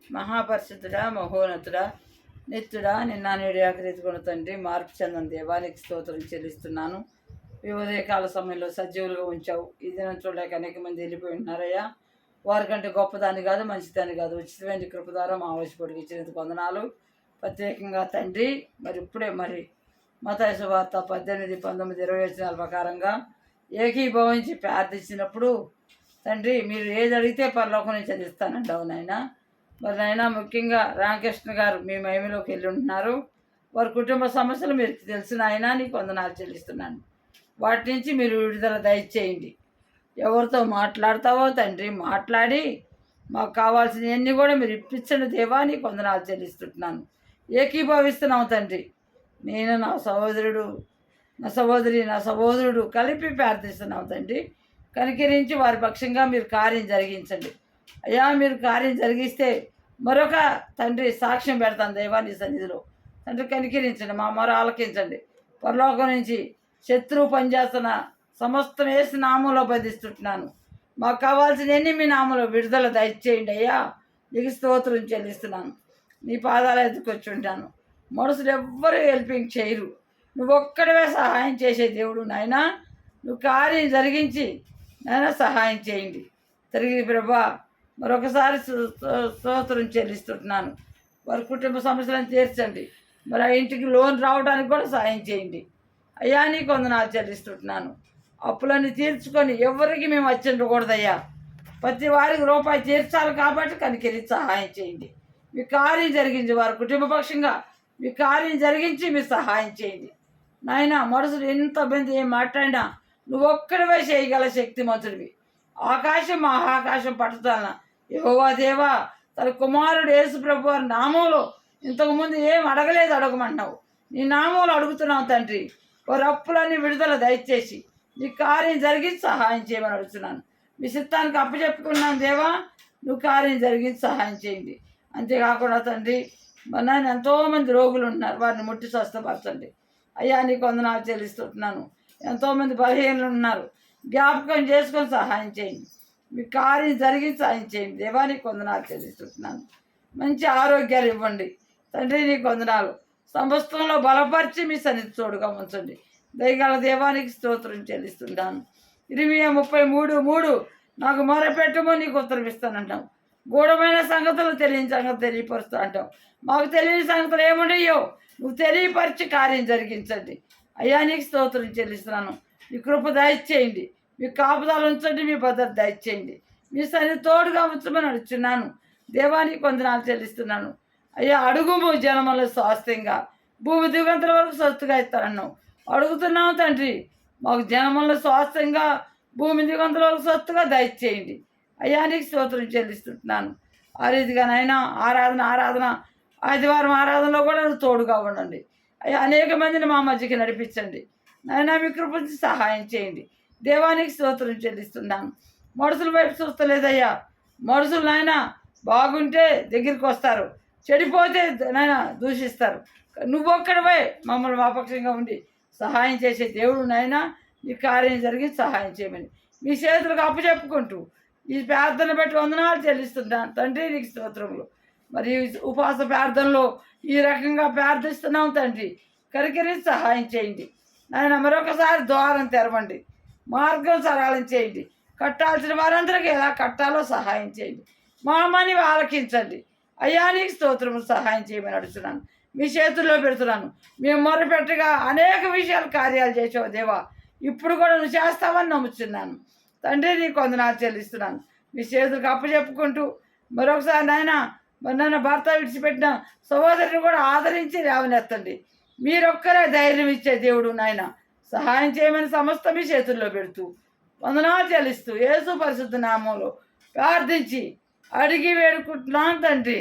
మహాపరిశుద్ధుడా, మహోన్నతుడా, నిత్యుడా, నిన్న నేడు ఏకరీతిగుణ తండ్రి, మార్పు చెందని దేవానికి స్తోత్రం చెల్లిస్తున్నాను. ఈ ఉదయకాల సమయంలో సజీవులుగా ఉంచావు. ఈ దినం చూడలేక అనేక మంది వెళ్ళిపోయి ఉన్నారయ్యా. వారికంటే గొప్పదాన్ని కాదు, మంచిదాన్ని కాదు, ఉచితమైన కృప ద్వారా మా ఆవశ్యపడికి ఇచ్చినందుకు వందనాలు. ప్రత్యేకంగా తండ్రి, ఇప్పుడే మత్తయి సువార్త 18, 19, 20 వచనాల ప్రకారంగా ఏకీభవించి ప్రార్థించినప్పుడు తండ్రి, మీరు ఏది అడిగితే పరలోకం నుంచి అది ఇస్తానంటావు నాయన. మరి నాయన, ముఖ్యంగా రామకృష్ణ గారు మీ మహిమలోకి వెళ్ళి ఉంటున్నారు. వారి కుటుంబ సమస్యలు మీరు తెలిసిన ఆయన నీకు వందనాలు చెల్లిస్తున్నాను. వాటి నుంచి మీరు విడుదల దయచేయండి. ఎవరితో మాట్లాడతావో తండ్రి, మాట్లాడి మాకు కావాల్సినవన్నీ కూడా మీరు ఇప్పించండి దేవా, నీకు వందనాలు చెల్లిస్తున్నాను. ఏకీభవిస్తున్నావు తండ్రి. నేను, నా సహోదరుడు, నా సహోదరి, నా సహోదరుడు కలిపి ప్రార్థిస్తున్నావు తండ్రి. కనికరించి వారి పక్షంగా మీరు కార్యం జరిగించండి అయ్యా. మీరు కార్యం జరిగిస్తే మరొక తండ్రి సాక్ష్యం పెడతాను దేవాన్ని సన్నిధిలో. తండ్రి, కనికరించండి, మా మొర ఆలకించండి. పరలోకం నుంచి శత్రువు పనిచేస్తున్న సమస్తం వేసి నామంలో బంధిస్తుంటున్నాను. మాకు కావాల్సినవన్నీ మీ నామంలో విడుదల దయచేయండి అయ్యా. నీకు స్తోత్రం చెల్లిస్తున్నాను. నీ పాదాలు ఎత్తుకొచ్చి ఉంటాను. మనుషులు ఎవ్వరూ హెల్పింగ్ చేయరు. నువ్వు ఒక్కడవే సహాయం చేసే దేవుడు నాయన. నువ్వు కార్యం జరిగించి నాయన సహాయం చేయండి. తిరిగి ప్రభా మరొకసారి స్తోత్రం చెల్లిస్తుంటున్నాను. వారి కుటుంబ సమస్యలను తీర్చండి. మరి ఆ ఇంటికి లోన్ రావడానికి కూడా సహాయం చేయండి అయ్యా. నీకు వందనాలు చెల్లిస్తుంటున్నాను. అప్పులన్నీ తీర్చుకొని ఎవరికి మేము వచ్చి ప్రతి వారికి రూపాయి తీర్చాలి కాబట్టి కనికరి సహాయం చేయండి. మీ కార్యం జరిగించి వారి కుటుంబ పక్షంగా మీ కార్యం జరిగించి మీరు సహాయం చేయండి నాయన. మనుషులు ఎంతమంది ఏం మాట్లాడినా నువ్వు ఒక్కడివే చేయగల శక్తిమంతుడివి. ఆకాశం మహాకాశం పట్టుదలన యెహోవా దేవా తన కుమారుడు యేసు ప్రభు వారి నామంలో ఇంతకుముందు ఏం అడగలేదు, అడగమంటున్నావు. నీ నామంలో అడుగుతున్నావు తండ్రి. వారి అప్పులన్నీ విడుదల దయచేసి నీ కార్యం జరిగించి సహాయం చేయమని అడుగుతున్నాను. మీ చిత్తానికి అప్పచెప్పుకున్నాను దేవా, నువ్వు కార్యం జరిగించి సహాయం చేయండి. అంతేకాకుండా తండ్రి, మన నాయన ఎంతోమంది రోగులు ఉన్నారు, వారిని ముట్టి స్వస్థపరచండి అయ్యా. నీకు వందనాలు చెల్లిస్తుంటున్నాను. ఎంతోమంది బలహీనలు ఉన్నారు, జ్ఞాపకం చేసుకొని సహాయం చేయండి. మీ కార్యం జరిగించి సహాయం చేయండి దేవా. నీకు వందనాలు చెల్లిస్తుంటున్నాను. మంచి ఆరోగ్యాలు ఇవ్వండి తండ్రి. నీకు వందనాలు. సమస్తంలో బలపరిచి మీ సన్నిధి తోడుగా ఉంచండి. దయగల దేవానికి స్తోత్రం చెల్లిస్తున్నాను. ఇర్మియా 33:3 నాకు మొరపెట్టుమో నీకు ఉత్తరం ఇస్తానంటాం. గూఢమైన సంగతులు తెలియని సంగతి తెలియపరుస్తా అంటాం. మాకు తెలియని సంగతులు ఏమున్నాయో నువ్వు తెలియపరిచి కార్యం జరిగించండి అయ్యా. నీకు స్తోత్రం చెల్లిస్తున్నాను. మీ కృప దయచేయండి. మీ కాపుదాలు ఉంచండి. మీ భద్రత దయచేయండి. మీ సన్నిధి తోడుగా ఉంచమని అడుగుతున్నాను దేవానికి వందనాలు చెల్లిస్తున్నాను అయ్యా. అడుగుము జనముల స్వాస్థ్యంగా భూమి దిగంతల వరకు స్వస్థగా ఇస్తారన్నావు. అడుగుతున్నావు తండ్రి, మాకు జనముల స్వాస్థ్యంగా భూమి దిగంతల వరకు స్వస్థగా దయచేయండి అయ్యా. నీకు స్తోత్రం చెల్లిస్తుంటున్నాను. ఆ రీతిగా నాయన ఆరాధన ఆదివారం ఆరాధనలో కూడా నువ్వు తోడుగా ఉండండి అయ్యా. అనేక మందిని మా మధ్యకి నడిపించండి నాయన. మీ కృపకి సహాయం చేయండి దేవానికి స్తోత్రం చెల్లిస్తున్నాను. మనుషుల వైపు చూస్తలేదయ్యా. మనుషులు నాయన బాగుంటే దగ్గరికి వస్తారు, చెడిపోతే నాయన దూషిస్తారు. నువ్వొక్కడవే మమ్మల్ని మాపక్షంగా ఉండి సహాయం చేసే దేవుడు నాయన. ఈ కార్యం జరిగి సహాయం చేయమని మీ చేతులకు అప్పచెప్పుకుంటూ ఈ ప్రార్థన బట్టి వందనాలు చెల్లిస్తున్నాను తండ్రి. నీకు స్తోత్రములు. మరి ఉపవాస ప్రార్థనలో ఈ రకంగా ప్రార్థిస్తున్నాం తండ్రి. కరికరించి సహాయం చేయండి నాయన. మరొకసారి ద్వారం తెరవండి, మార్గం సరళం చేయండి. కట్టాల్సిన వారందరికీ ఎలా కట్టాలో సహాయం చేయండి. మా అమ్మని ఆలకించండి అయ్యా. నీకు స్తోత్రము సహాయం చేయమని అడుగుతున్నాను. మీ చేతుల్లో పెడుతున్నాను. మేము మొరపెట్టగా అనేక విషయాలు కార్యాలు చేసావు దేవా. ఇప్పుడు కూడా నువ్వు చేస్తావని నమ్ముతున్నాను తండ్రి. నీకు వందనాలు చెల్లిస్తున్నాను. మీ చేతులకు అప్పచెప్పుకుంటూ మరొకసారి నాయన, నన్ను భర్త విడిచిపెట్టిన సహోదరుని కూడా ఆదరించి లేవనెత్తండి. మీరొక్కరే ధైర్యం ఇచ్చే దేవుడు నాయన. సహాయం చేయమని సమస్త మీ చేతుల్లో పెడుతూ వందనాలు చెల్లిస్తూ యేసు పరిశుద్ధ నామంలో ప్రార్థించి అడిగి వేడుకుంటున్నాను తండ్రి.